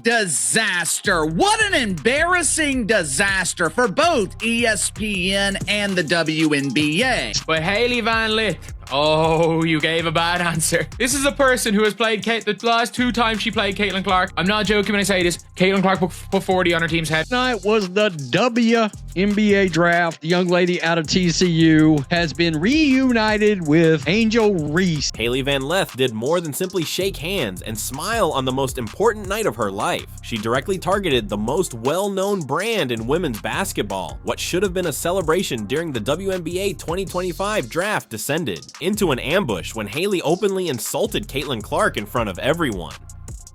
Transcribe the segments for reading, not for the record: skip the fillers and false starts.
disaster. What an embarrassing disaster for both ESPN and the WNBA. But Hailey Van Lith, oh, you gave a bad answer. This is a person who has played the last 2 times she played CaitlinClark. I'm not joking when I say this. CaitlinClark put 40 on her team's head. Tonight was the WNBA Draft. The young lady out of TCU has been reunited with Angel Reese. Hailey Van Lith did more than simply shake hands and smile on the most important night of her life. She directly targeted the most well-known brand in women's basketball. What should have been a celebration during the WNBA 2025 draft descended into an ambush when Hailey openly insulted CaitlinClark in front of everyone.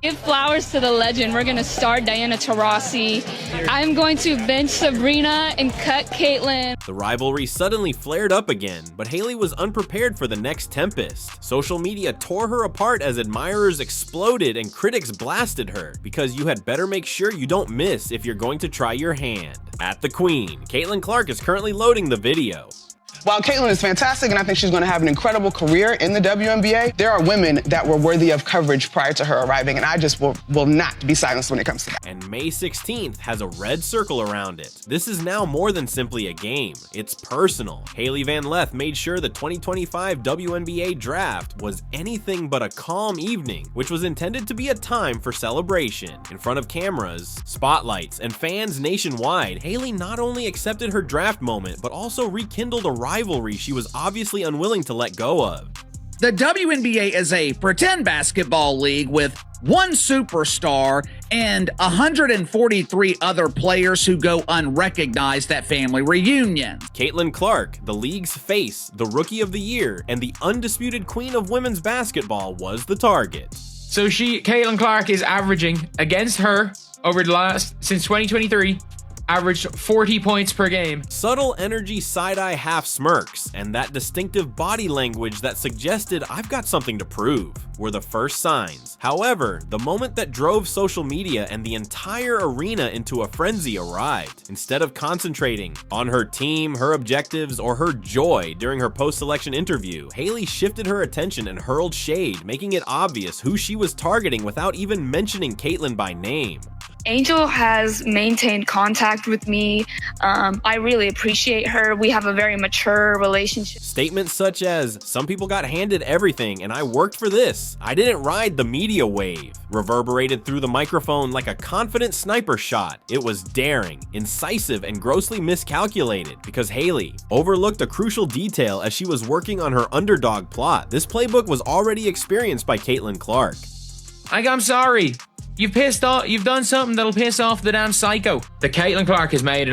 Give flowers to the legend. We're going to start Diana Taurasi. I'm going to bench Sabrina and cut Caitlin. The rivalry suddenly flared up again, but Hailey was unprepared for the next tempest. Social media tore her apart as admirers exploded and critics blasted her because you had better make sure you don't miss if you're going to try your hand. At the Queen, CaitlinClark is currently loading the video. While Caitlin is fantastic and I think she's going to have an incredible career in the WNBA, there are women that were worthy of coverage prior to her arriving, and I just will not be silenced when it comes to that. And May 16th has a red circle around it. This is now more than simply a game. It's personal. Hailey Van Lith made sure the 2025 WNBA Draft was anything but a calm evening, which was intended to be a time for celebration. In front of cameras, spotlights, and fans nationwide, Hailey not only accepted her draft moment, but also rekindled a rivalry she was obviously unwilling to let go of. The WNBA is a pretend basketball league with one superstar and 143 other players who go unrecognized at family reunions. CaitlinClark, the league's face, the Rookie of the Year, and the undisputed queen of women's basketball, was the target. So CaitlinClark is averaging against her over since 2023, averaged 40 points per game. Subtle energy side-eye half smirks and that distinctive body language that suggested I've got something to prove were the first signs. However, the moment that drove social media and the entire arena into a frenzy arrived. Instead of concentrating on her team, her objectives, or her joy during her post-selection interview, Hailey shifted her attention and hurled shade, making it obvious who she was targeting without even mentioning Caitlin by name. Angel has maintained contact with me. I really appreciate her. We have a very mature relationship. Statements such as, "Some people got handed everything and I worked for this. I didn't ride the media wave," reverberated through the microphone like a confident sniper shot. It was daring, incisive, and grossly miscalculated because Hailey overlooked a crucial detail as she was working on her underdog plot. This playbook was already experienced by CaitlinClark. I'm sorry. You've done something that'll piss off the damn psycho. The CaitlinClark has made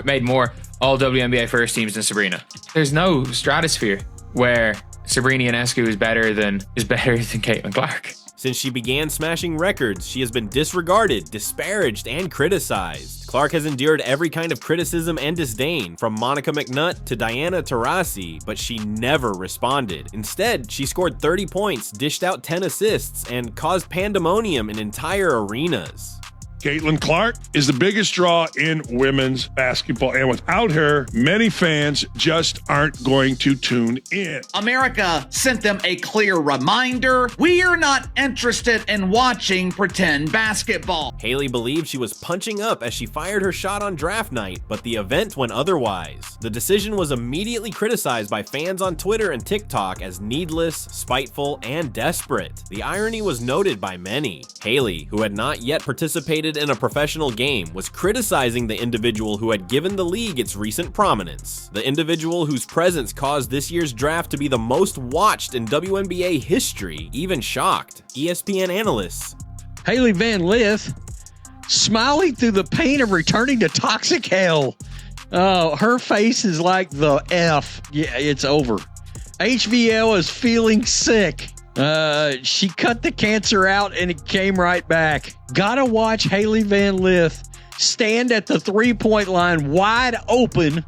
made more all WNBA first teams than Sabrina. There's no stratosphere where Sabrina Ionescu is better than CaitlinClark. Since she began smashing records, she has been disregarded, disparaged, and criticized. Clark has endured every kind of criticism and disdain, from Monica McNutt to Diana Taurasi, but she never responded. Instead, she scored 30 points, dished out 10 assists, and caused pandemonium in entire arenas. CaitlinClark is the biggest draw in women's basketball, and without her, many fans just aren't going to tune in. America sent them a clear reminder. We are not interested in watching pretend basketball. Hailey believed she was punching up as she fired her shot on draft night, but the event went otherwise. The decision was immediately criticized by fans on Twitter and TikTok as needless, spiteful, and desperate. The irony was noted by many. Hailey, who had not yet participated in a professional game, was criticizing the individual who had given the league its recent prominence. The individual whose presence caused this year's draft to be the most watched in WNBA history even shocked ESPN analysts. Hailey Van Lith smiling through the pain of returning to toxic hell. Oh, her face is like the F. Yeah, it's over. HVL is feeling sick. She cut the cancer out and it came right back. Gotta watch Hailey Van Lith stand at the three-point line wide open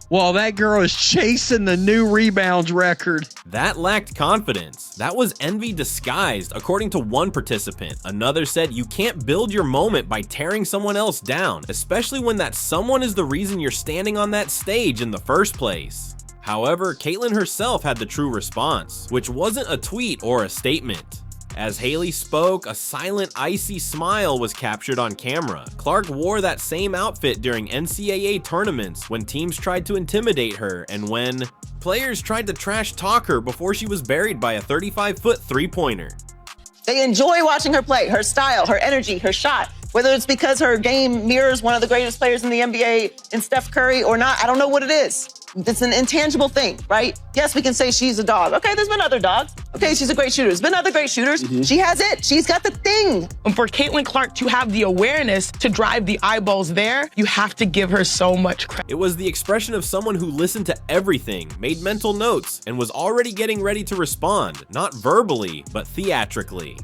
while that girl is chasing the new rebounds record. That lacked confidence. That was envy disguised, according to one participant. Another said you can't build your moment by tearing someone else down, especially when that someone is the reason you're standing on that stage in the first place. However, Caitlin herself had the true response, which wasn't a tweet or a statement. As Hailey spoke, a silent, icy smile was captured on camera. Clark wore that same outfit during NCAA tournaments when teams tried to intimidate her and when players tried to trash talk her before she was buried by a 35-foot three-pointer. They enjoy watching her play, her style, her energy, her shot. Whether it's because her game mirrors one of the greatest players in the NBA in Steph Curry or not, I don't know what it is. It's an intangible thing, right? Yes, we can say she's a dog. Okay, there's been other dogs. Okay, she's a great shooter. There's been other great shooters. She has it. She's got the thing. And for CaitlinClark to have the awareness to drive the eyeballs there, you have to give her so much credit. It was the expression of someone who listened to everything, made mental notes, and was already getting ready to respond, not verbally, but theatrically.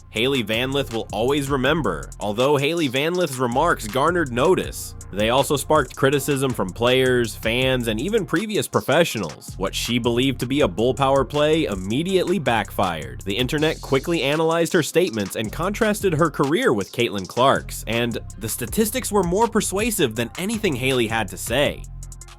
Hailey Van Lith will always remember, although Hailey Van Lith's remarks garnered notice. They also sparked criticism from players, fans, and even previous professionals. What she believed to be a bull power play immediately backfired. The internet quickly analyzed her statements and contrasted her career with CaitlinClark's, and the statistics were more persuasive than anything Hailey had to say.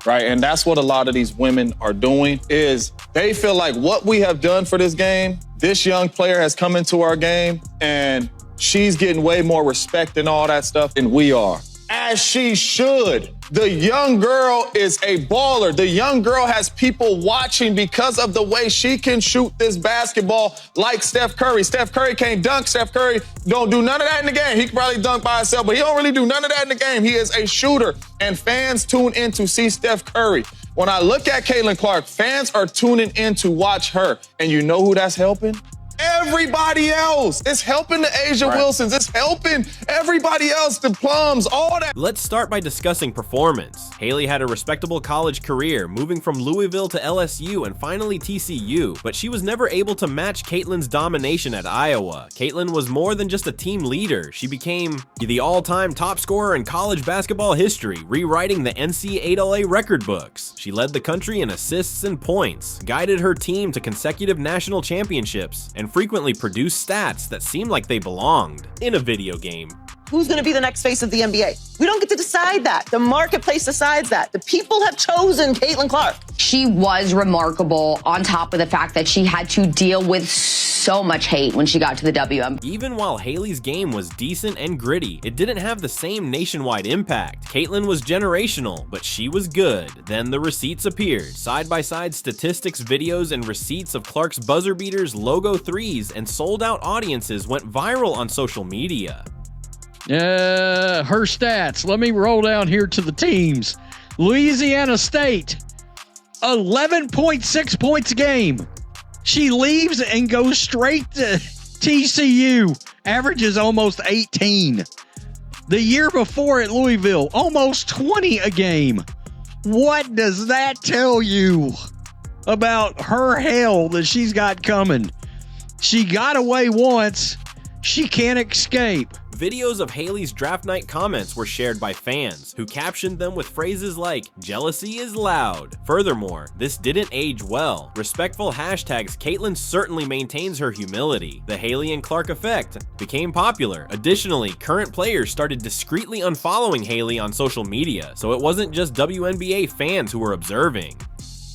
Right, and that's what a lot of these women are doing, is they feel like what we have done for this game, this young player has come into our game, and she's getting way more respect and all that stuff than we are. As she should. The young girl is a baller. The young girl has people watching because of the way she can shoot this basketball like Steph Curry. Steph Curry can't dunk. Steph Curry don't do none of that in the game. He can probably dunk by himself, but he don't really do none of that in the game. He is a shooter, and fans tune in to see Steph Curry. When I look at CaitlinClark, fans are tuning in to watch her, and you know who that's helping? Everybody else. It's helping the Asia Wilsons. It's helping everybody else, the Plums, all that. Let's start by discussing performance. Hailey had a respectable college career, moving from Louisville to LSU and finally TCU, but she was never able to match Caitlin's domination at Iowa. Caitlin was more than just a team leader. She became the all-time top scorer in college basketball history, rewriting the NCAA record books. She led the country in assists and points, guided her team to consecutive national championships, and frequently produced stats that seemed like they belonged in a video game. Who's going to be the next face of the NBA? We don't get to decide that. The marketplace decides that. The people have chosen CaitlinClark. She was remarkable, on top of the fact that she had to deal with so much hate when she got to the WNBA. Even while Hailey's game was decent and gritty, it didn't have the same nationwide impact. Caitlin was generational, but she was good. Then the receipts appeared. Side-by-side statistics, videos, and receipts of Clark's buzzer beaters, logo threes, and sold-out audiences went viral on social media. Her stats. Let me roll down here to the teams. Louisiana State, 11.6 points a game. She leaves and goes straight to TCU, averages almost 18. The year before at Louisville, almost 20 a game. What does that tell you about her hell that she's got coming? She got away once. She can't escape. Videos of Hailey's draft night comments were shared by fans, who captioned them with phrases like, "Jealousy is loud." Furthermore, this didn't age well. Respectful hashtags, Caitlin certainly maintains her humility. The Hailey and Clark effect became popular. Additionally, current players started discreetly unfollowing Hailey on social media, so it wasn't just WNBA fans who were observing.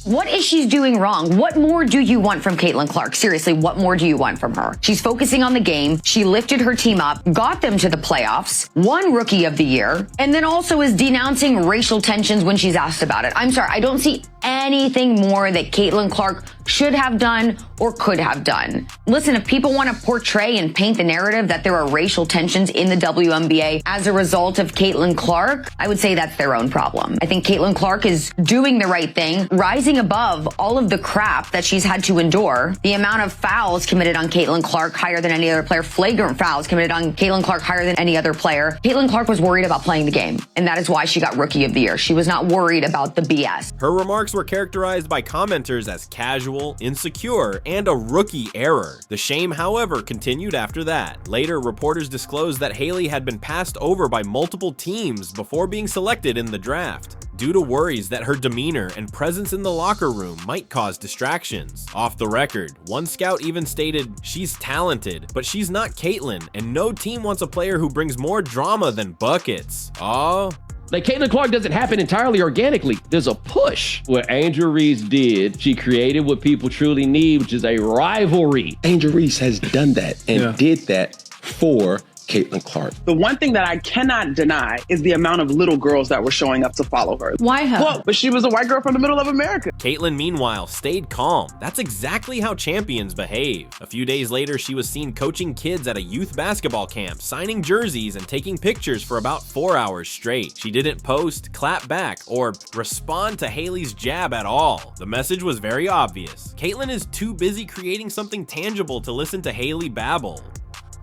What is she doing wrong? What more do you want from CaitlinClark? Seriously, what more do you want from her? She's focusing on the game. She lifted her team up, got them to the playoffs, won Rookie of the Year, and then also is denouncing racial tensions when she's asked about it. I'm sorry, I don't see anything more that CaitlinClark should have done or could have done. Listen, if people want to portray and paint the narrative that there are racial tensions in the WNBA as a result of CaitlinClark, I would say that's their own problem. I think CaitlinClark is doing the right thing, rising above all of the crap that she's had to endure. The amount of fouls committed on CaitlinClark higher than any other player, flagrant fouls committed on CaitlinClark higher than any other player. CaitlinClark was worried about playing the game, and that is why she got Rookie of the Year. She was not worried about the BS. Her remarks were characterized by commenters as casual, insecure, and a rookie error. The shame, however, continued after that. Later, reporters disclosed that Hailey had been passed over by multiple teams before being selected in the draft, due to worries that her demeanor and presence in the locker room might cause distractions. Off the record, one scout even stated, "She's talented, but she's not Caitlin, and no team wants a player who brings more drama than buckets." Aw, Like, CaitlinClark doesn't happen entirely organically. There's a push. What Angel Reese did, she created what people truly need, which is a rivalry. Angel Reese has done that and did that for CaitlinClark. The one thing that I cannot deny is the amount of little girls that were showing up to follow her. Why her? Well, but she was a white girl from the middle of America. Caitlin, meanwhile, stayed calm. That's exactly how champions behave. A few days later, she was seen coaching kids at a youth basketball camp, signing jerseys and taking pictures for about 4 hours straight. She didn't post, clap back, or respond to Hailey's jab at all. The message was very obvious. Caitlin is too busy creating something tangible to listen to Hailey babble.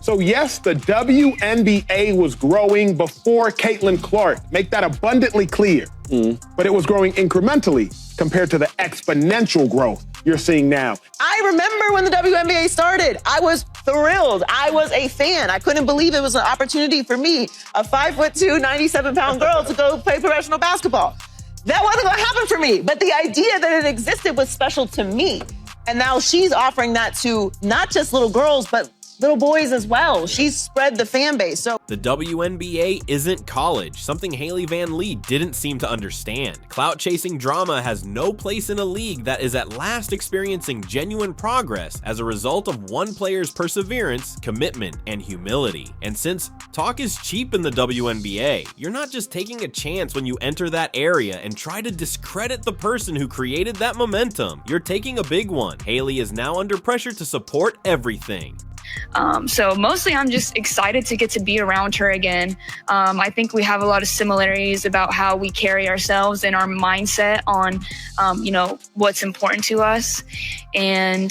So yes, the WNBA was growing before CaitlinClark. Make that abundantly clear. But it was growing incrementally compared to the exponential growth you're seeing now. I remember when the WNBA started. I was thrilled. I was a fan. I couldn't believe it was an opportunity for me, a 5'2", 97-pound girl, to go play professional basketball. That wasn't going to happen for me. But the idea that it existed was special to me. And now she's offering that to not just little girls, but little boys as well. She's spread the fan base. So the WNBA isn't college, something Hailey Van Lith didn't seem to understand. Clout-chasing drama has no place in a league that is at last experiencing genuine progress as a result of one player's perseverance, commitment, and humility. And since talk is cheap in the WNBA, you're not just taking a chance when you enter that area and try to discredit the person who created that momentum. You're taking a big one. Hailey is now under pressure to support everything. So mostly I'm just excited to get to be around her again. I think we have a lot of similarities about how we carry ourselves and our mindset on, what's important to us. And,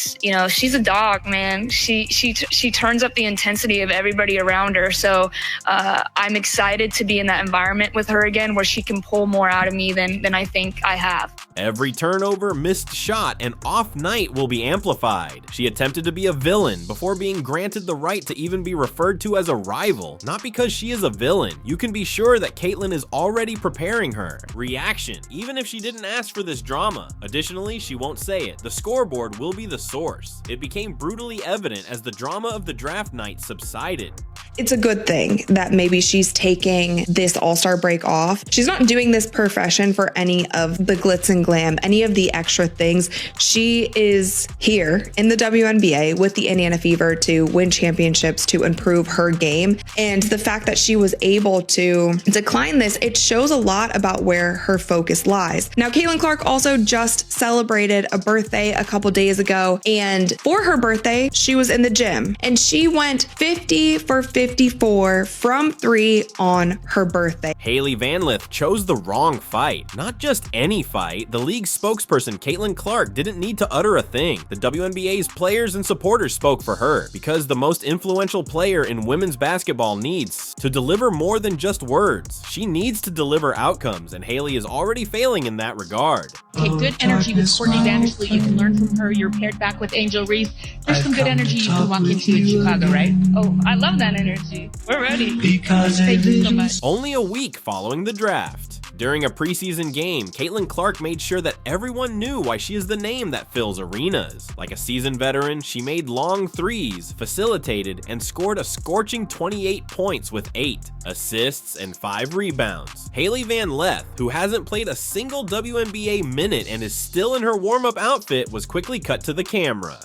she's a dog, man. She turns up the intensity of everybody around her. So I'm excited to be in that environment with her again where she can pull more out of me than I think I have. Every turnover, missed shot, and off night will be amplified. She attempted to be a villain before being granted the right to even be referred to as a rival, not because she is a villain. You can be sure that Caitlin is already preparing her reaction, even if she didn't ask for this drama. Additionally, she won't say it. The scoreboard will be the source. It became brutally evident as the drama of the draft night subsided. It's a good thing that maybe she's taking this all-star break off. She's not doing this profession for any of the glitz and glam, any of the extra things. She is here in the WNBA with the Indiana Fever to win championships, to improve her game. And the fact that she was able to decline this, it shows a lot about where her focus lies. Now, CaitlinClark also just celebrated a birthday a couple days ago. And for her birthday, she was in the gym and she went 50 for 54 from 3 on her birthday. Hailey Van Lith chose the wrong fight. Not just any fight. The league's spokesperson, CaitlinClark, didn't need to utter a thing. The WNBA's players and supporters spoke for her, because the most influential player in women's basketball needs to deliver more than just words. She needs to deliver outcomes, and Hailey is already failing in that regard. Okay, good energy with Courtney Vandersley. You can learn from her. You're paired back with Angel Reese. There's some good energy you can walk into in Chicago, right? Oh, I love that energy. We're ready. Thank you so much. Only a week following the draft, during a preseason game, CaitlinClark made sure that everyone knew why she is the name that fills arenas. Like a seasoned veteran, she made long threes, facilitated, and scored a scorching 28 points with 8 assists and 5 rebounds. Hailey Van Lith, who hasn't played a single WNBA minute and is still in her warm-up outfit, was quickly cut to the camera.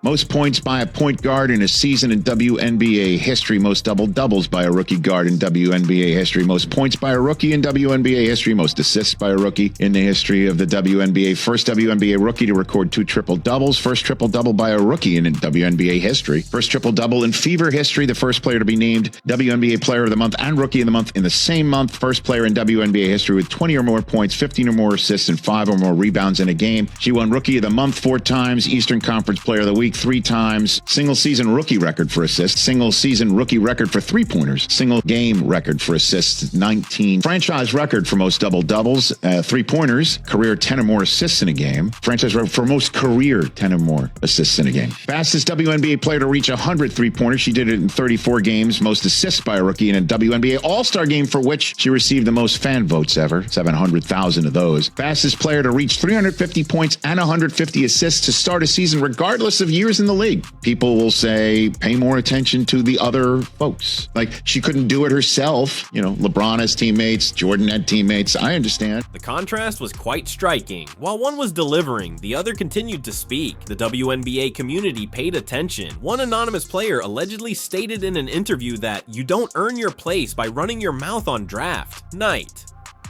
Most points by a point guard in a season in WNBA history. Most double-doubles by a rookie guard in WNBA history. Most points by a rookie in WNBA history. Most assists by a rookie in the history of the WNBA. First WNBA rookie to record 2 triple-doubles. First triple-double by a rookie in WNBA history. First triple-double in Fever history. The first player to be named WNBA Player of the Month and Rookie of the Month in the same month. First player in WNBA history with 20 or more points, 15 or more assists, and 5 or more rebounds in a game. She won Rookie of the Month 4 times. Eastern Conference Player of the Week 3 times, single season rookie record for assists, single season rookie record for 3-pointers, single game record for assists, 19, franchise record for most double-doubles, 3-pointers, career 10 or more assists in a game, franchise record for most career 10 or more assists in a game. Fastest WNBA player to reach 100 3-pointers. She did it in 34 games, most assists by a rookie in a WNBA All-Star game, for which she received the most fan votes ever, 700,000 of those. Fastest player to reach 350 points and 150 assists to start a season regardless of years in the league, people will say, pay more attention to the other folks. Like, she couldn't do it herself. You know, LeBron has teammates, Jordan had teammates. I understand. The contrast was quite striking. While one was delivering, the other continued to speak. The WNBA community paid attention. One anonymous player allegedly stated in an interview that you don't earn your place by running your mouth on draft night.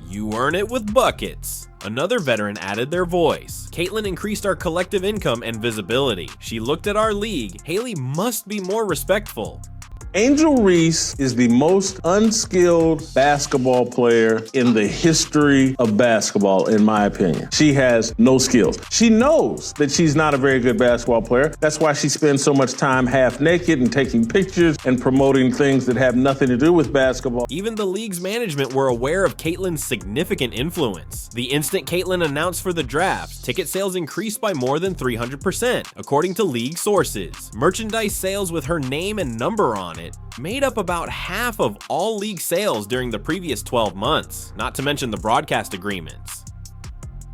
You earn it with buckets. Another veteran added their voice. Caitlin increased our collective income and visibility. She looked at our league. Hailey must be more respectful. Angel Reese is the most unskilled basketball player in the history of basketball, in my opinion. She has no skills. She knows that she's not a very good basketball player. That's why she spends so much time half naked and taking pictures and promoting things that have nothing to do with basketball. Even the league's management were aware of Caitlin's significant influence. The instant Caitlin announced for the draft, ticket sales increased by more than 300%, according to league sources. Merchandise sales with her name and number on it made up about half of all league sales during the previous 12 months, not to mention the broadcast agreements.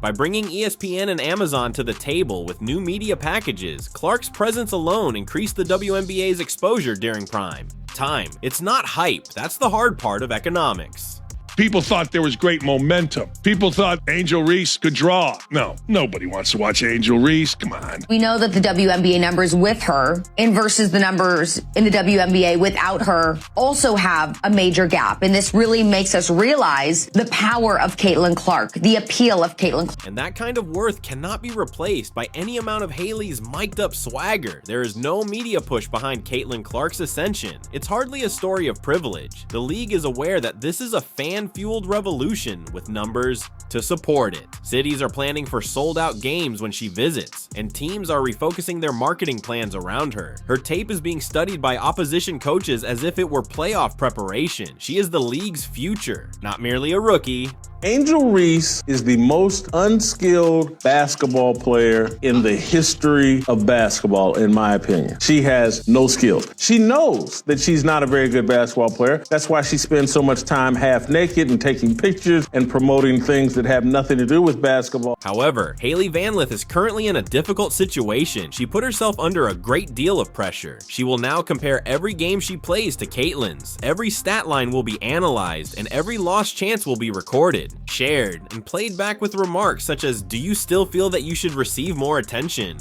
By bringing ESPN and Amazon to the table with new media packages, Clark's presence alone increased the WNBA's exposure during prime time. It's not hype, that's the hard part of economics. People thought there was great momentum. People thought Angel Reese could draw. No, nobody wants to watch Angel Reese. Come on. We know that the WNBA numbers with her and versus the numbers in the WNBA without her also have a major gap. And this really makes us realize the power of CaitlinClark, the appeal of CaitlinClark. And that kind of worth cannot be replaced by any amount of Hailey's mic'd up swagger. There is no media push behind CaitlinClark's ascension. It's hardly a story of privilege. The league is aware that this is a fan-fueled revolution with numbers to support it. Cities are planning for sold-out games when she visits, and teams are refocusing their marketing plans around her. Her tape is being studied by opposition coaches as if it were playoff preparation. She is the league's future, not merely a rookie. Angel Reese is the most unskilled basketball player in the history of basketball, in my opinion. She has no skills. She knows that she's not a very good basketball player. That's why she spends so much time half naked and taking pictures and promoting things that have nothing to do with basketball. However, Hailey Van Lith is currently in a difficult situation. She put herself under a great deal of pressure. She will now compare every game she plays to Caitlin's. Every stat line will be analyzed, and every lost chance will be recorded, shared, and played back with remarks such as, "Do you still feel that you should receive more attention?"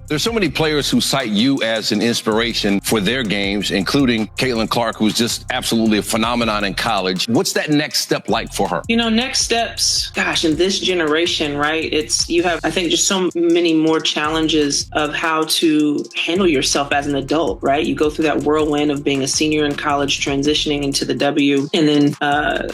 There's so many players who cite you as an inspiration for their games, including CaitlinClark, who's just absolutely a phenomenon in college. What's that next step like for her? You know, next steps, gosh, in this generation, right? You have, I think, just so many more challenges of how to handle yourself as an adult, right? You go through that whirlwind of being a senior in college, transitioning into the W. And then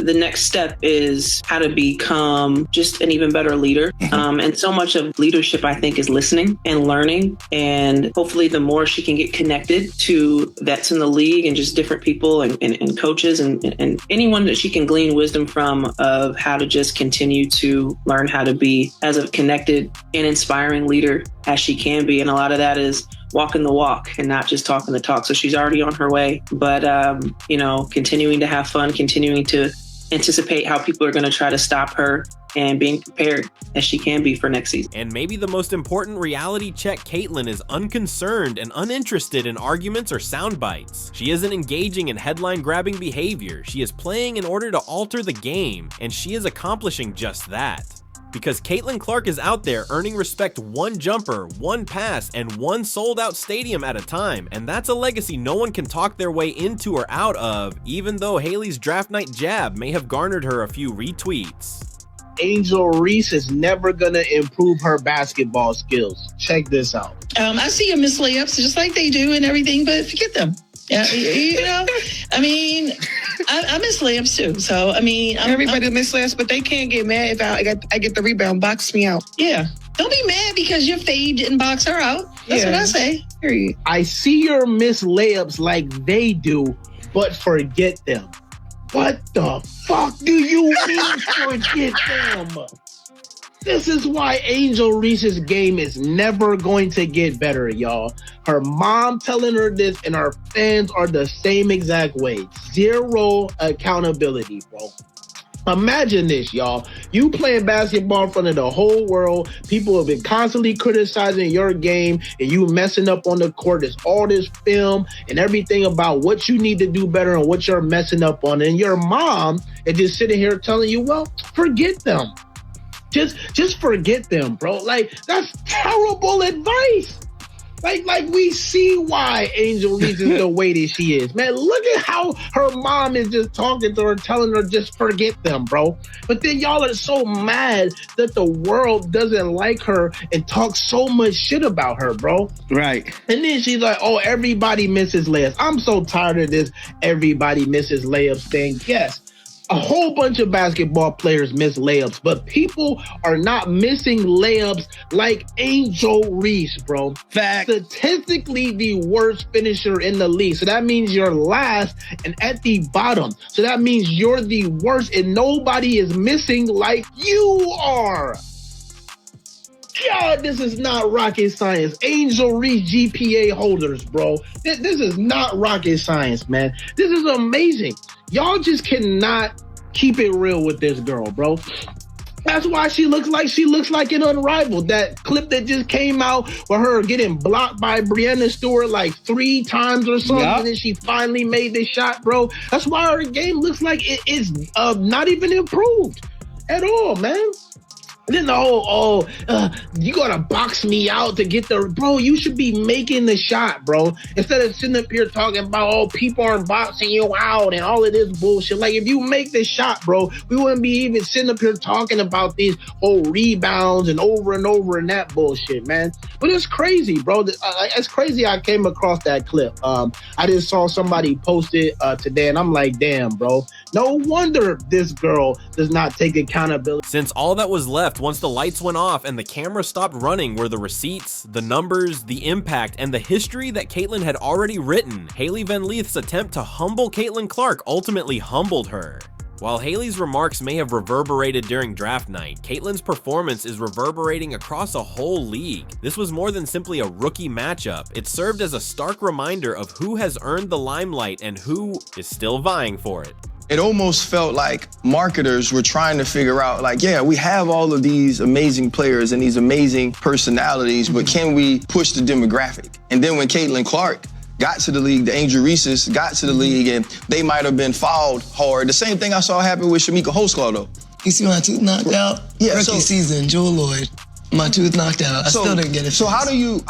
the next step is how to become just an even better leader. And so much of leadership, I think, is listening and learning. And hopefully the more she can get connected to vets in the league and just different people and coaches and anyone that she can glean wisdom from of how to just continue to learn how to be as a connected and inspiring leader as she can be. And a lot of that is walking the walk and not just talking the talk. So she's already on her way, but, continuing to have fun, continuing to anticipate how people are going to try to stop her and being prepared as she can be for next season. And maybe the most important reality check, Caitlin is unconcerned and uninterested in arguments or sound bites. She isn't engaging in headline-grabbing behavior. She is playing in order to alter the game, and she is accomplishing just that. Because CaitlinClark is out there earning respect one jumper, one pass, and one sold-out stadium at a time, and that's a legacy no one can talk their way into or out of, even though Hailey's draft night jab may have garnered her a few retweets. Angel Reese is never going to improve her basketball skills. Check this out. I see you miss layups just like they do and everything, but forget them. Yeah, I miss layups too. So, everybody miss layups, but they can't get mad if I get the rebound, box me out. Yeah. Don't be mad because your fade didn't box her out. That's what I say. Period. I see your miss layups like they do, but forget them. What the fuck do you mean forget them? This is why Angel Reese's game is never going to get better, y'all. Her mom telling her this and her fans are the same exact way. Zero accountability, bro. Imagine this, y'all. You playing basketball in front of the whole world. People have been constantly criticizing your game and you messing up on the court. There's all this film and everything about what you need to do better and what you're messing up on. And your mom is just sitting here telling you, well, forget them. Just forget them, bro. Like, that's terrible advice. Like we see why Angel Reese is the way that she is. Man, look at how her mom is just talking to her, telling her just forget them, bro. But then y'all are so mad that the world doesn't like her and talk so much shit about her, bro. Right. And then she's like, oh, everybody misses layups. I'm so tired of this everybody misses layups thing. Yes. A whole bunch of basketball players miss layups, but people are not missing layups like Angel Reese, bro. Fact. Statistically the worst finisher in the league. So that means you're last and at the bottom. So that means you're the worst and nobody is missing like you are. God, this is not rocket science. Angel Reese GPA holders, bro. This is not rocket science, man. This is amazing. Y'all just cannot keep it real with this girl, bro. That's why she looks like an unrivaled. That clip that just came out with her getting blocked by Breanna Stewart like 3 times or something, and then she finally made this shot, bro. That's why her game looks like it is not even improved at all, man. And then the whole, you gotta box me out to get the, bro, you should be making the shot, bro. Instead of sitting up here talking about, oh, people aren't boxing you out and all of this bullshit. Like, if you make the shot, bro, we wouldn't be even sitting up here talking about these whole rebounds and over and that bullshit, man. But it's crazy, bro. It's crazy I came across that clip. I just saw somebody post it today, and I'm like, damn, bro. No wonder this girl does not take accountability. Since all that was left once the lights went off and the camera stopped running were the receipts, the numbers, the impact, and the history that Caitlin had already written, Hailey Van Lith's attempt to humble CaitlinClark ultimately humbled her. While Hailey's remarks may have reverberated during draft night, Caitlin's performance is reverberating across a whole league. This was more than simply a rookie matchup. It served as a stark reminder of who has earned the limelight and who is still vying for it. It almost felt like marketers were trying to figure out, like, yeah, we have all of these amazing players and these amazing personalities, but can we push the demographic? And then when CaitlinClark got to the league, the Angel Reeses got to the league, and they might have been fouled hard. The same thing I saw happen with Shamika Holdsclaw, though. You see my tooth knocked out? Yeah, Rookie season, Jewel Lloyd. My tooth knocked out. I still didn't get it. So how do you?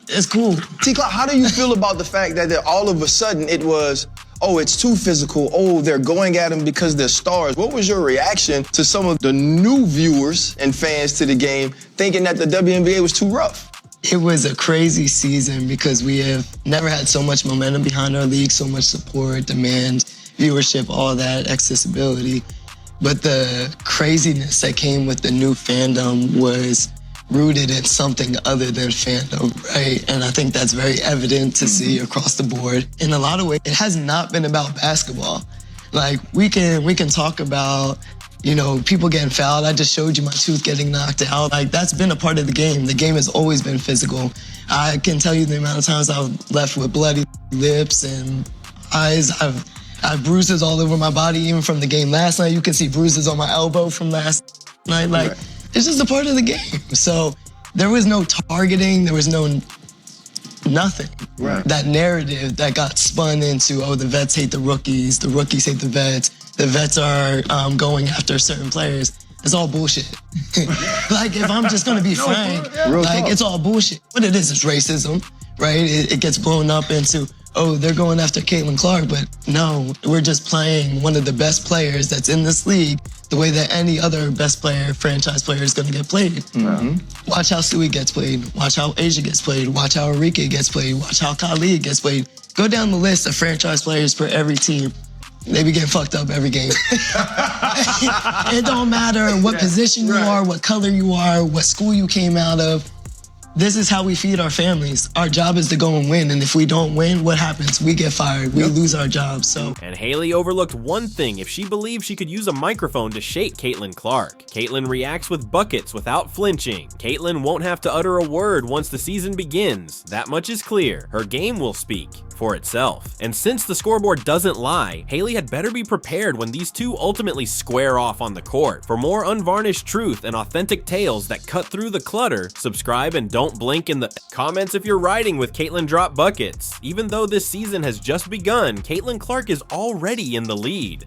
It's cool. T-Clark, how do you feel about the fact that all of a sudden it was, oh, it's too physical. Oh, they're going at them because they're stars. What was your reaction to some of the new viewers and fans to the game thinking that the WNBA was too rough? It was a crazy season because we have never had so much momentum behind our league, so much support, demand, viewership, all that, accessibility. But the craziness that came with the new fandom was rooted in something other than fandom, right? And I think that's very evident to see across the board. In a lot of ways, it has not been about basketball. Like, we can talk about, you know, people getting fouled. I just showed you my tooth getting knocked out. Like, that's been a part of the game. The game has always been physical. I can tell you the amount of times I've left with bloody lips and eyes. I've bruises all over my body, even from the game last night. You can see bruises on my elbow from last night. Like, it's just a part of the game. So there was no targeting. There was no nothing. Right. That narrative that got spun into, oh, the vets hate the rookies hate the vets are going after certain players. It's all bullshit. Like, if I'm just gonna be frank, like, it's all bullshit. What it is racism, right? It gets blown up into, oh, they're going after CaitlinClark, but no, we're just playing one of the best players that's in this league the way that any other best player, franchise player is going to get played. Mm-hmm. Watch how Sui gets played. Watch how Asia gets played. Watch how Arike gets played. Watch how Khalid gets played. Go down the list of franchise players for every team. They be getting fucked up every game. It don't matter what position you are, what color you are, what school you came out of. This is how we feed our families. Our job is to go and win, and if we don't win, what happens? We get fired. We lose our jobs. So. And Hailey overlooked one thing if she believed she could use a microphone to shake CaitlinClark. Caitlin reacts with buckets without flinching. Caitlin won't have to utter a word once the season begins. That much is clear. Her game will speak. for itself. And since the scoreboard doesn't lie, Hailey had better be prepared when these two ultimately square off on the court. For more unvarnished truth and authentic tales that cut through the clutter, subscribe and don't blink in the comments if you're riding with Caitlin Drop Buckets. Even though this season has just begun, CaitlinClark is already in the lead.